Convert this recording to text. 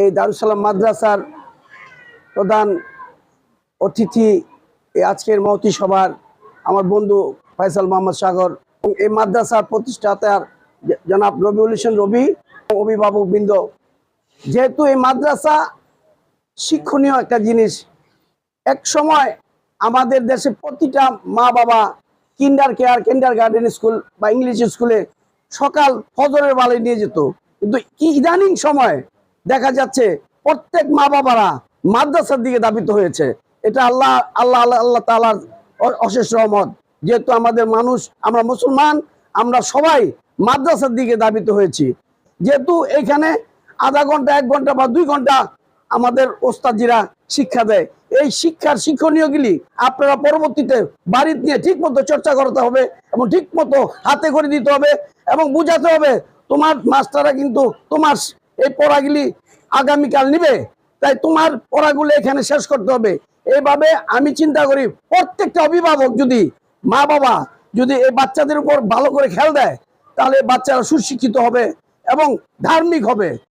এই দারুস সালাম মাদ্রাসার প্রধান অতিথি আজকের মহতি সভার আমার বন্ধু ফয়সাল মোহাম্মদ সাগর এবং এই মাদ্রাসার প্রতিষ্ঠাতার জনাব রবিউল হোসেন রবি, অভিভাবকবৃন্দ। যেহেতু এই মাদ্রাসা শিক্ষণীয় একটা জিনিস, এক সময় আমাদের দেশে প্রতিটা মা বাবা কিন্ডার গার্ডেন স্কুল বা ইংলিশ স্কুলে সকাল ফজরের বেলায় নিয়ে যেত, কিন্তু কি ইদানিং সময় দেখা যাচ্ছে প্রত্যেক মা বাবারা মাদ্রাসার দিকে ধাবিত হয়েছে। এটা আল্লাহ আল্লাহ আল্লাহ আল্লাহ তাআলার অশেষ রহমত। যেহেতু আমাদের মানুষ, আমরা মুসলমান, আমরা সবাই মাদ্রাসার দিকে ধাবিত হয়েছি। যেহেতু এখানে আধা ঘন্টা, 1 ঘন্টা বা 2 ঘন্টা আমাদের ওস্তাদজিরা শিক্ষা দেয়, এই শিক্ষণীয়গুলি আপনারা পরবর্তীতে বাড়িতে নিয়ে ঠিক মতো চর্চা করতে হবে এবং ঠিক মতো হাতে করে দিতে হবে এবং বুঝাতে হবে তোমার মাস্টাররা কিন্তু তোমার এই পড়াগুলি আগামীকাল নিবে, তাই তোমার পড়াগুলো এখানে শেষ করতে হবে। এইভাবে আমি চিন্তা করি প্রত্যেকটা অভিভাবক যদি, মা বাবা যদি এই বাচ্চাদের উপর ভালো করে খেয়াল দেয়, তাহলে বাচ্চারা সুশিক্ষিত হবে এবং ধার্মিক হবে।